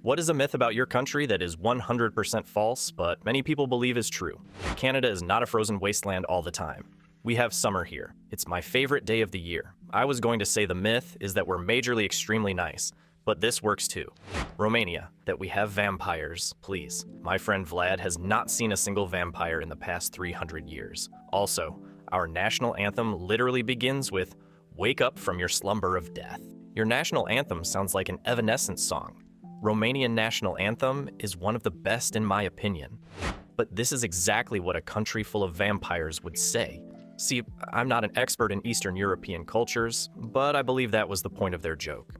What is a myth about your country that is 100% false, but many people believe is true? Canada is not a frozen wasteland all the time. We have summer here. It's my favorite day of the year. I was going to say the myth is that we're majorly extremely nice, but this works too. Romania, that we have vampires, please. My friend Vlad has not seen a single vampire in the past 300 years. Also, our national anthem literally begins with, "Wake up from your slumber of death." Your national anthem sounds like an Evanescence song. Romanian national anthem is one of the best in my opinion. But this is exactly what a country full of vampires would say. See, I'm not an expert in Eastern European cultures, but I believe that was the point of their joke.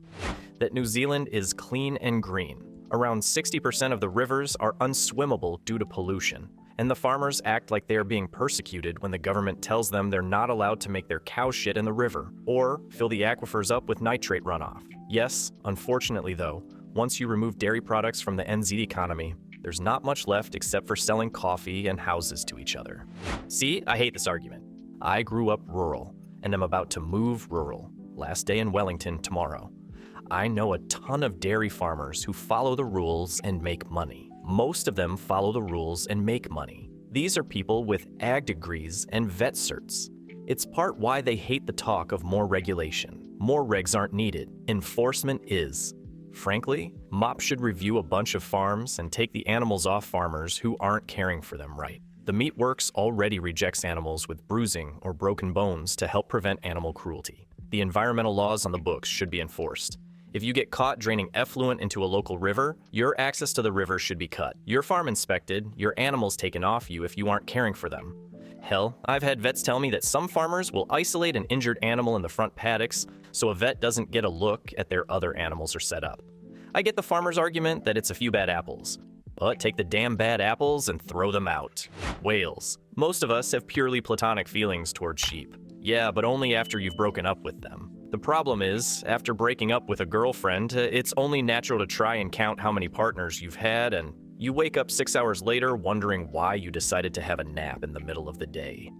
That New Zealand is clean and green. Around 60% of the rivers are unswimmable due to pollution, and the farmers act like they are being persecuted when the government tells them they're not allowed to make their cow shit in the river, or fill the aquifers up with nitrate runoff. Yes, unfortunately though, once you remove dairy products from the NZ economy, there's not much left except for selling coffee and houses to each other. See, I hate this argument. I grew up rural, and am about to move rural. Last day in Wellington tomorrow. I know a ton of dairy farmers who follow the rules and make money. Most of them follow the rules and make money. These are people with ag degrees and vet certs. It's part why they hate the talk of more regulation. More regs aren't needed. Enforcement is. Frankly, MOP should review a bunch of farms and take the animals off farmers who aren't caring for them right. The Meat Works already rejects animals with bruising or broken bones to help prevent animal cruelty. The environmental laws on the books should be enforced. If you get caught draining effluent into a local river, your access to the river should be cut. Your farm inspected, your animals taken off you if you aren't caring for them. Hell, I've had vets tell me that some farmers will isolate an injured animal in the front paddocks so a vet doesn't get a look at their other animals are set up. I get the farmer's argument that it's a few bad apples. But take the damn bad apples and throw them out. Whales. Most of us have purely platonic feelings towards sheep. Yeah, but only after you've broken up with them. The problem is, after breaking up with a girlfriend, it's only natural to try and count how many partners you've had, and you wake up 6 hours later wondering why you decided to have a nap in the middle of the day.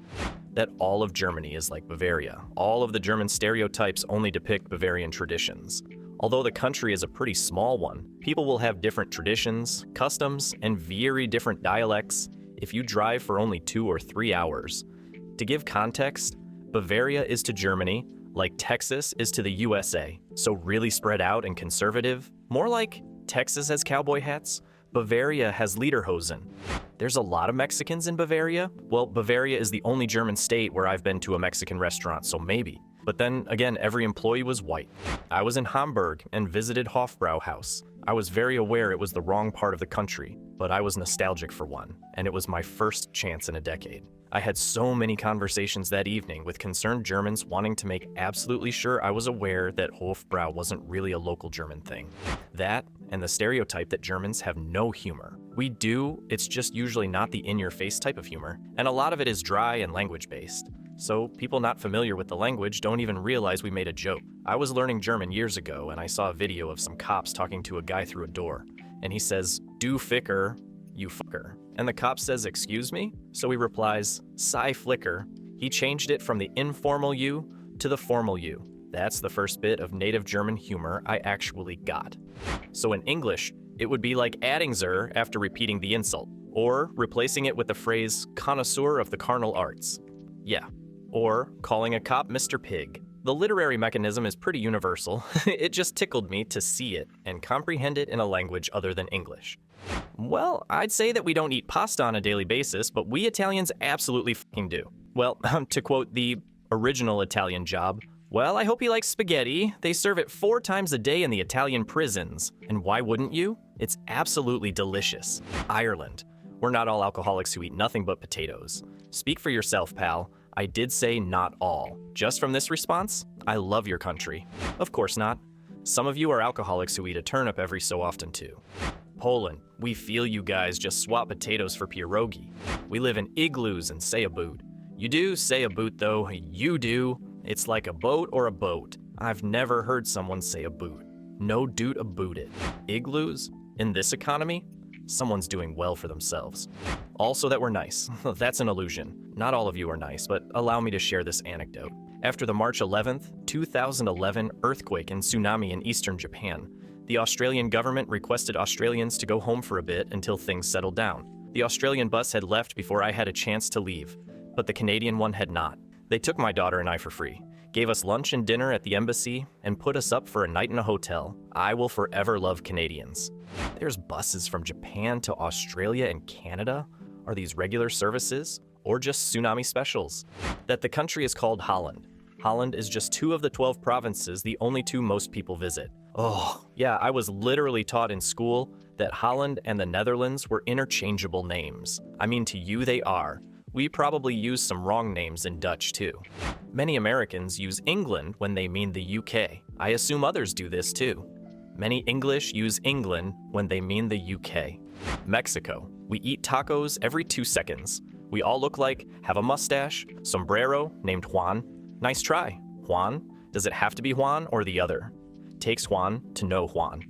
That all of Germany is like Bavaria. All of the German stereotypes only depict Bavarian traditions. Although the country is a pretty small one, people will have different traditions, customs, and very different dialects if you drive for only 2 or 3 hours. To give context, Bavaria is to Germany like Texas is to the USA, so really spread out and conservative. More like Texas has cowboy hats, Bavaria has lederhosen. There's a lot of Mexicans in Bavaria. Well, Bavaria is the only German state where I've been to a Mexican restaurant, so maybe. But then again, every employee was white. I was in Hamburg and visited Hofbrauhaus. I was very aware it was the wrong part of the country, but I was nostalgic for one, and it was my first chance in a decade. I had so many conversations that evening with concerned Germans wanting to make absolutely sure I was aware that Hofbrau wasn't really a local German thing. That, and the stereotype that Germans have no humor. We do, it's just usually not the in-your-face type of humor, and a lot of it is dry and language-based. So people not familiar with the language don't even realize we made a joke. I was learning German years ago, and I saw a video of some cops talking to a guy through a door, and he says, "Du Ficker, you fucker." And the cop says, "Excuse me?" So he replies, "Sei Flicker." He changed it from the informal you to the formal you. That's the first bit of native German humor I actually got. So in English, it would be like adding "zer" after repeating the insult, or replacing it with the phrase "connoisseur of the carnal arts." Yeah. Or calling a cop Mr. Pig. The literary mechanism is pretty universal. It just tickled me to see it and comprehend it in a language other than English. Well, I'd say that we don't eat pasta on a daily basis, but we Italians absolutely fucking do. Well, to quote the original Italian Job, "Well, I hope he likes spaghetti. They serve it 4 times a day in the Italian prisons. And why wouldn't you? It's absolutely delicious." Ireland. We're not all alcoholics who eat nothing but potatoes. Speak for yourself, pal. I did say not all. Just from this response, I love your country. Of course not. Some of you are alcoholics who eat a turnip every so often too. Poland, we feel you guys just swap potatoes for pierogi. We live in igloos and say a boot. You do say a boot though, you do. It's like a boat or a boat. I've never heard someone say a boot. No doot a boot it. Igloos? In this economy? Someone's doing well for themselves. Also that we're nice. That's an illusion. Not all of you are nice, but allow me to share this anecdote. After the March 11th, 2011 earthquake and tsunami in eastern Japan, The Australian government requested Australians to go home for a bit until things settled down. The Australian bus had left before I had a chance to leave, but the Canadian one had not. They took my daughter and I for free, gave us lunch and dinner at the embassy, and put us up for a night in a hotel. I will forever love Canadians. There's buses from Japan to Australia and Canada? Are these regular services, or just tsunami specials? That the country is called Holland. Holland is just 2 of the 12 provinces, the only 2 most people visit. Oh, yeah, I was literally taught in school that Holland and the Netherlands were interchangeable names. I mean, to you they are. We probably use some wrong names in Dutch too. Many Americans use England when they mean the UK. I assume others do this too. Many English use England when they mean the UK. Mexico. We eat tacos every 2 seconds. We all look like, have a mustache, sombrero, named Juan. Nice try. Juan? Does it have to be Juan or the other? Takes Juan to know Juan.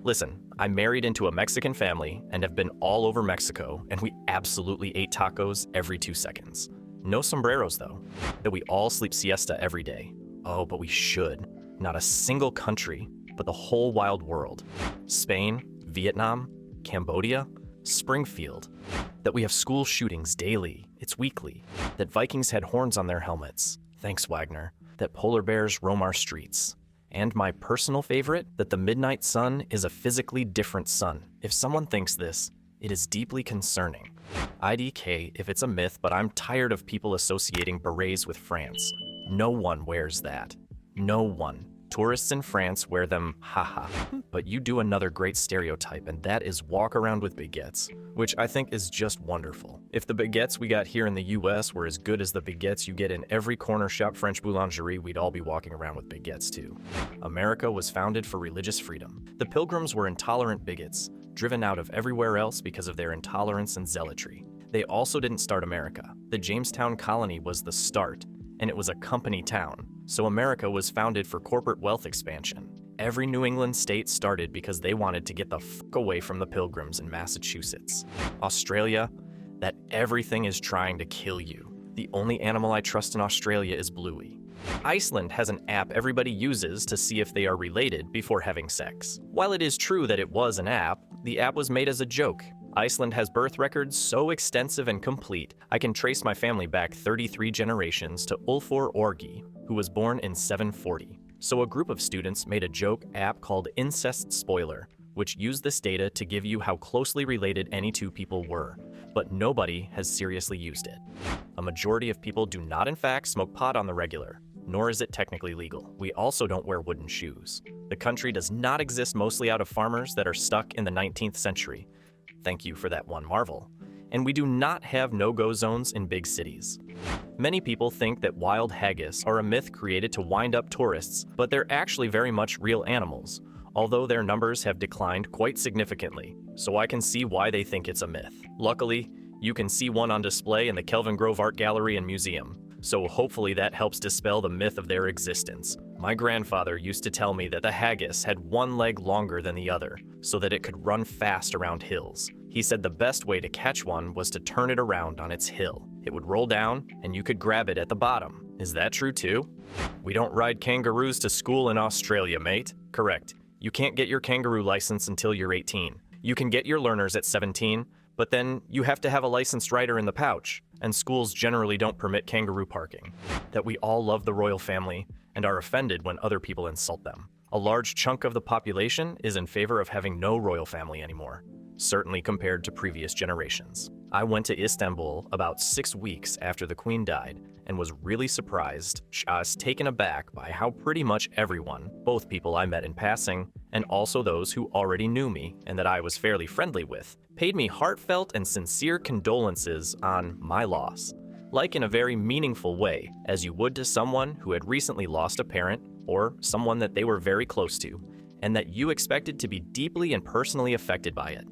Listen, I'm married into a Mexican family and have been all over Mexico, and we absolutely ate tacos every 2 seconds. No sombreros though. That we all sleep siesta every day. Oh, but we should. Not a single country, but the whole wild world. Spain, Vietnam, Cambodia, Springfield. That we have school shootings daily, it's weekly. That Vikings had horns on their helmets. Thanks, Wagner. That polar bears roam our streets. And my personal favorite, that the midnight sun is a physically different sun. If someone thinks this, it is deeply concerning. IDK if it's a myth, but I'm tired of people associating berets with France. No one wears that. No one. Tourists in France wear them, haha. But you do another great stereotype, and that is walk around with baguettes, which I think is just wonderful. If the baguettes we got here in the US were as good as the baguettes you get in every corner shop French boulangerie, we'd all be walking around with baguettes too. America was founded for religious freedom. The Pilgrims were intolerant bigots, driven out of everywhere else because of their intolerance and zealotry. They also didn't start America. The Jamestown colony was the start, and it was a company town. So America was founded for corporate wealth expansion. Every New England state started because they wanted to get the fuck away from the Pilgrims in Massachusetts. Australia, that everything is trying to kill you. The only animal I trust in Australia is Bluey. Iceland has an app everybody uses to see if they are related before having sex. While it is true that it was an app, the app was made as a joke. Iceland has birth records so extensive and complete, I can trace my family back 33 generations to Ulfur Orgi, who was born in 740. So a group of students made a joke app called Incest Spoiler, which used this data to give you how closely related any 2 people were, but nobody has seriously used it. A majority of people do not in fact smoke pot on the regular, nor is it technically legal. We also don't wear wooden shoes. The country does not exist mostly out of farmers that are stuck in the 19th century. Thank you for that one marvel. And we do not have no-go zones in big cities. Many people think that wild haggis are a myth created to wind up tourists, but they're actually very much real animals, although their numbers have declined quite significantly, so I can see why they think it's a myth. Luckily, you can see one on display in the Kelvin Grove Art Gallery and Museum, so hopefully that helps dispel the myth of their existence. My grandfather used to tell me that the haggis had one leg longer than the other, so that it could run fast around hills. He said the best way to catch one was to turn it around on its hill. It would roll down, and you could grab it at the bottom. Is that true too? We don't ride kangaroos to school in Australia, mate. Correct. You can't get your kangaroo license until you're 18. You can get your learners at 17, but then you have to have a licensed rider in the pouch, and schools generally don't permit kangaroo parking. That we all love the royal family and are offended when other people insult them. A large chunk of the population is in favor of having no royal family anymore, certainly compared to previous generations. I went to Istanbul about 6 weeks after the Queen died and was really surprised, taken aback by how pretty much everyone, both people I met in passing and also those who already knew me and that I was fairly friendly with, paid me heartfelt and sincere condolences on my loss, like in a very meaningful way, as you would to someone who had recently lost a parent or someone that they were very close to, and that you expected to be deeply and personally affected by it.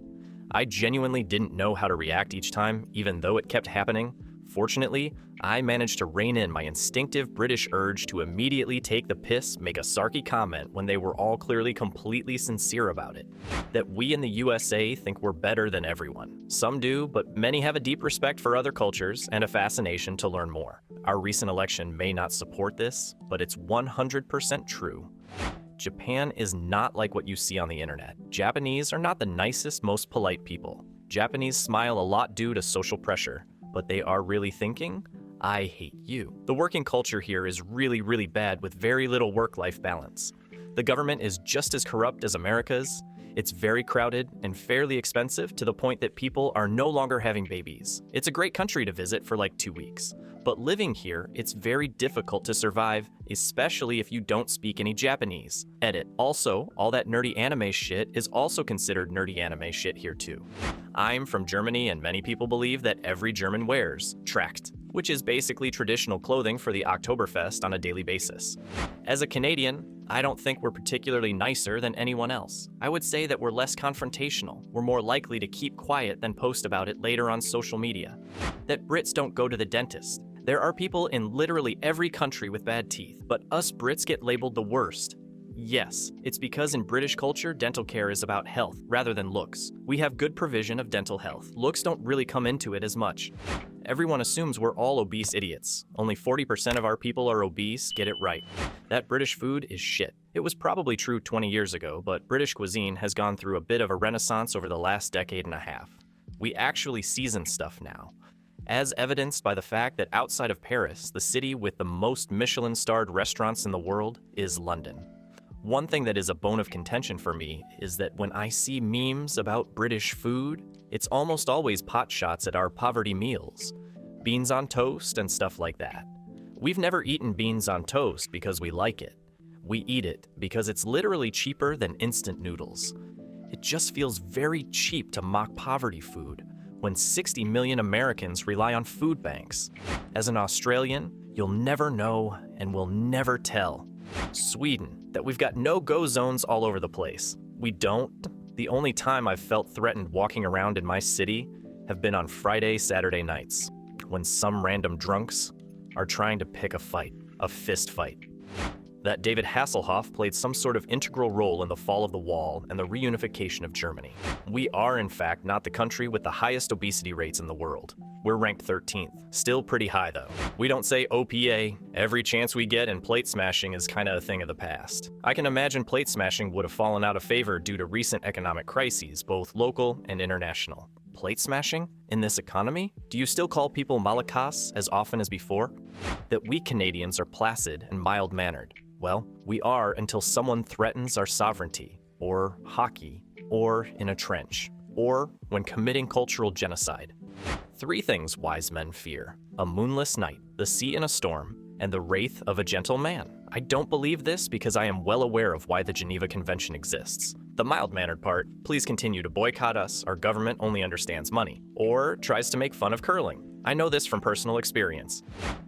I genuinely didn't know how to react each time, even though it kept happening. Fortunately, I managed to rein in my instinctive British urge to immediately take the piss, make a sarky comment when they were all clearly completely sincere about it. That we in the USA think we're better than everyone. Some do, but many have a deep respect for other cultures and a fascination to learn more. Our recent election may not support this, but it's 100% true. Japan is not like what you see on the internet. Japanese are not the nicest, most polite people. Japanese smile a lot due to social pressure, but they are really thinking, I hate you. The working culture here is really bad with very little work-life balance. The government is just as corrupt as America's. It's very crowded and fairly expensive to the point that people are no longer having babies. It's a great country to visit for like 2 weeks. But living here, it's very difficult to survive, especially if you don't speak any Japanese. Edit. Also, all that nerdy anime shit is also considered nerdy anime shit here too. I'm from Germany, and many people believe that every German wears Tracht, which is basically traditional clothing for the Oktoberfest on a daily basis. As a Canadian, I don't think we're particularly nicer than anyone else. I would say that we're less confrontational. We're more likely to keep quiet than post about it later on social media. That Brits don't go to the dentist. There are people in literally every country with bad teeth, but us Brits get labeled the worst. Yes, it's because in British culture, dental care is about health rather than looks. We have good provision of dental health. Looks don't really come into it as much. Everyone assumes we're all obese idiots. Only 40% of our people are obese, get it right. That British food is shit. It was probably true 20 years ago, but British cuisine has gone through a bit of a renaissance over the last decade and a half. We actually season stuff now, as evidenced by the fact that outside of Paris, the city with the most Michelin-starred restaurants in the world is London. One thing that is a bone of contention for me is that when I see memes about British food, it's almost always pot shots at our poverty meals. Beans on toast and stuff like that. We've never eaten beans on toast because we like it. We eat it because it's literally cheaper than instant noodles. It just feels very cheap to mock poverty food when 60 million Americans rely on food banks. As an Australian, you'll never know and will never tell. Sweden, that we've got no-go zones all over the place. We don't. The only time I've felt threatened walking around in my city have been on Friday, Saturday nights, when some random drunks are trying to pick a fight, a fist fight. That David Hasselhoff played some sort of integral role in the fall of the wall and the reunification of Germany. We are, in fact, not the country with the highest obesity rates in the world. We're ranked 13th. Still pretty high, though. We don't say OPA. Every chance we get in plate smashing is kinda a thing of the past. I can imagine plate smashing would have fallen out of favor due to recent economic crises, both local and international. Plate smashing? In this economy? Do you still call people malakas as often as before? That we Canadians are placid and mild-mannered. Well, we are until someone threatens our sovereignty, or hockey, or in a trench, or when committing cultural genocide. 3 things wise men fear: a moonless night, the sea in a storm, and the wraith of a gentle man. I don't believe this because I am well aware of why the Geneva Convention exists. The mild-mannered part, please continue to boycott us, our government only understands money, or tries to make fun of curling. I know this from personal experience.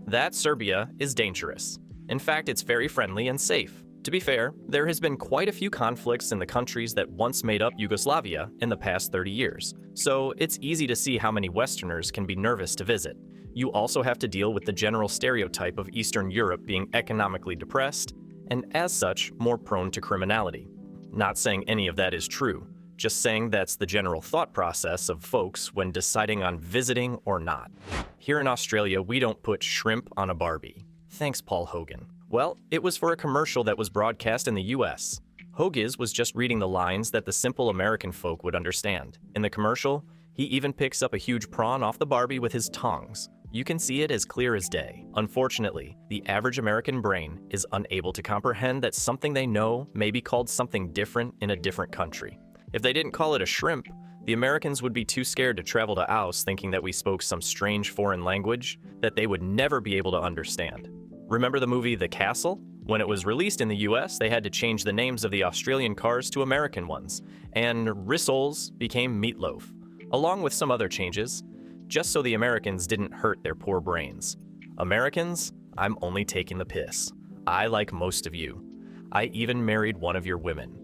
That Serbia is dangerous. In fact, it's very friendly and safe. To be fair, there has been quite a few conflicts in the countries that once made up Yugoslavia in the past 30 years, so it's easy to see how many Westerners can be nervous to visit. You also have to deal with the general stereotype of Eastern Europe being economically depressed, and as such, more prone to criminality. Not saying any of that is true, just saying that's the general thought process of folks when deciding on visiting or not. Here in Australia, we don't put shrimp on a Barbie. Thanks, Paul Hogan. Well, it was for a commercial that was broadcast in the US. Hogan was just reading the lines that the simple American folk would understand. In the commercial, he even picks up a huge prawn off the Barbie with his tongs. You can see it as clear as day. Unfortunately, the average American brain is unable to comprehend that something they know may be called something different in a different country. If they didn't call it a shrimp, the Americans would be too scared to travel to Aus thinking that we spoke some strange foreign language that they would never be able to understand. Remember the movie The Castle? When it was released in the US, they had to change the names of the Australian cars to American ones, and rissoles became meatloaf, along with some other changes, just so the Americans didn't hurt their poor brains. Americans, I'm only taking the piss. I like most of you. I even married one of your women.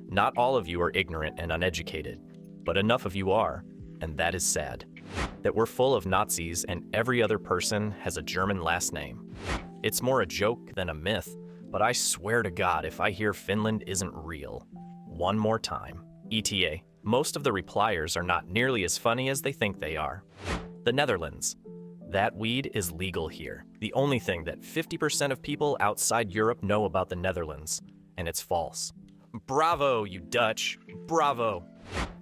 Not all of you are ignorant and uneducated, but enough of you are, and that is sad. That we're full of Nazis and every other person has a German last name. It's more a joke than a myth, but I swear to God if I hear Finland isn't real. One more time. ETA. Most of the repliers are not nearly as funny as they think they are. The Netherlands. That weed is legal here. The only thing that 50% of people outside Europe know about the Netherlands. and it's false. Bravo, you Dutch. Bravo.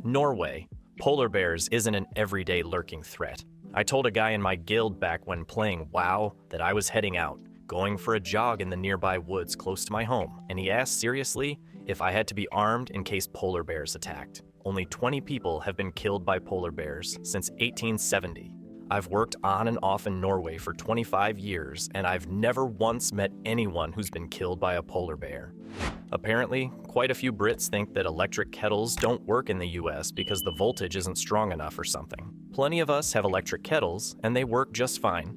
Norway. Polar bears isn't an everyday lurking threat. I told a guy in my guild back when playing WoW that I was heading out, going for a jog in the nearby woods close to my home, and he asked seriously if I had to be armed in case polar bears attacked. Only 20 people have been killed by polar bears since 1870. I've worked on and off in Norway for 25 years, and I've never once met anyone who's been killed by a polar bear. Apparently, quite a few Brits think that electric kettles don't work in the US because the voltage isn't strong enough or something. Plenty of us have electric kettles, and they work just fine.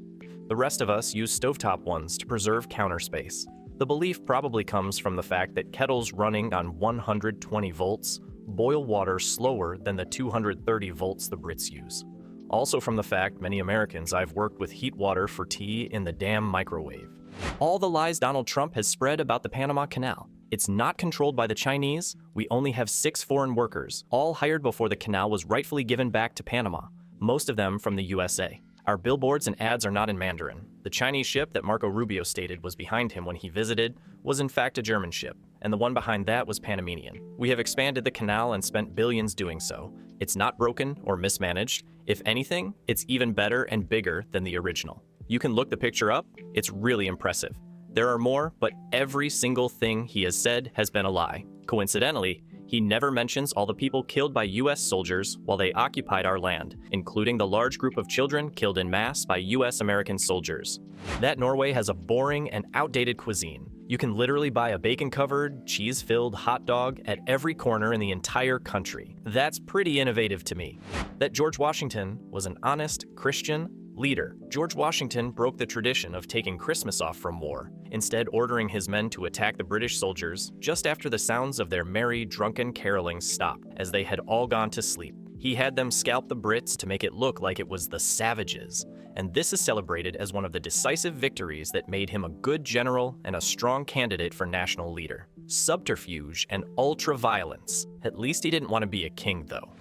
The rest of us use stovetop ones to preserve counter space. The belief probably comes from the fact that kettles running on 120 volts boil water slower than the 230 volts the Brits use. Also from the fact many Americans I've worked with heat water for tea in the damn microwave. All the lies Donald Trump has spread about the Panama Canal. It's not controlled by the Chinese. We only have 6 foreign workers, all hired before the canal was rightfully given back to Panama, most of them from the USA. Our billboards and ads are not in Mandarin. The Chinese ship that Marco Rubio stated was behind him when he visited was in fact a German ship, and the one behind that was Panamanian. We have expanded the canal and spent billions doing so. It's not broken or mismanaged. If anything, it's even better and bigger than the original. You can look the picture up. It's really impressive. There are more, but every single thing he has said has been a lie. Coincidentally, he never mentions all the people killed by US soldiers while they occupied our land, including the large group of children killed en masse by US American soldiers. That Norway has a boring and outdated cuisine. You can literally buy a bacon-covered, cheese-filled hot dog at every corner in the entire country. That's pretty innovative to me. That George Washington was an honest Christian leader. George Washington broke the tradition of taking Christmas off from war, instead ordering his men to attack the British soldiers just after the sounds of their merry, drunken caroling stopped, as they had all gone to sleep. He had them scalp the Brits to make it look like it was the savages, and this is celebrated as one of the decisive victories that made him a good general and a strong candidate for national leader. Subterfuge and ultra-violence. At least he didn't want to be a king, though.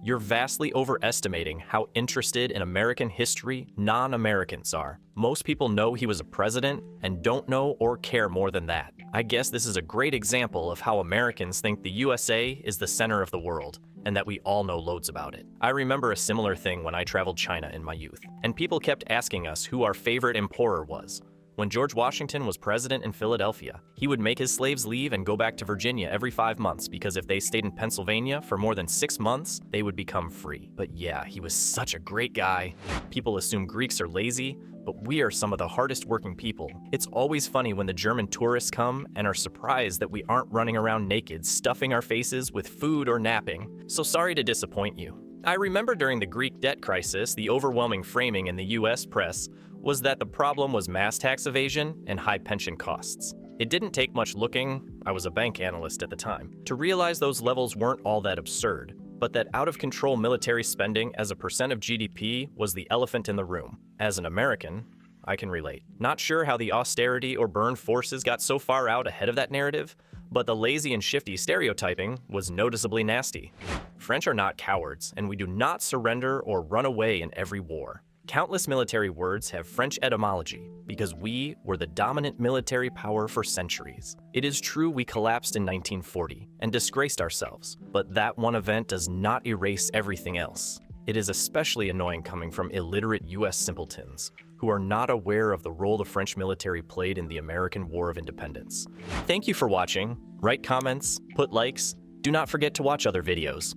You're vastly overestimating how interested in American history non-Americans are. Most people know he was a president and don't know or care more than that. I guess this is a great example of how Americans think the USA is the center of the world, and that we all know loads about it. I remember a similar thing when I traveled China in my youth, and people kept asking us who our favorite emperor was. When George Washington was president in Philadelphia, he would make his slaves leave and go back to Virginia every 5 months because if they stayed in Pennsylvania for more than 6 months, they would become free. But yeah, he was such a great guy. People assume Greeks are lazy, but we are some of the hardest working people. It's always funny when the German tourists come and are surprised that we aren't running around naked, stuffing our faces with food or napping. So sorry to disappoint you. I remember during the Greek debt crisis, the overwhelming framing in the US press was that the problem was mass tax evasion and high pension costs. It didn't take much looking, I was a bank analyst at the time, to realize those levels weren't all that absurd, but that out-of-control military spending as a percent of GDP was the elephant in the room. As an American, I can relate. Not sure how the austerity or burn forces got so far out ahead of that narrative, but the lazy and shifty stereotyping was noticeably nasty. French are not cowards, and we do not surrender or run away in every war. Countless military words have French etymology because we were the dominant military power for centuries. It is true we collapsed in 1940 and disgraced ourselves, but that one event does not erase everything else. It is especially annoying coming from illiterate US simpletons who are not aware of the role the French military played in the American War of Independence. Thank you for watching. Write comments, put likes. Do not forget to watch other videos.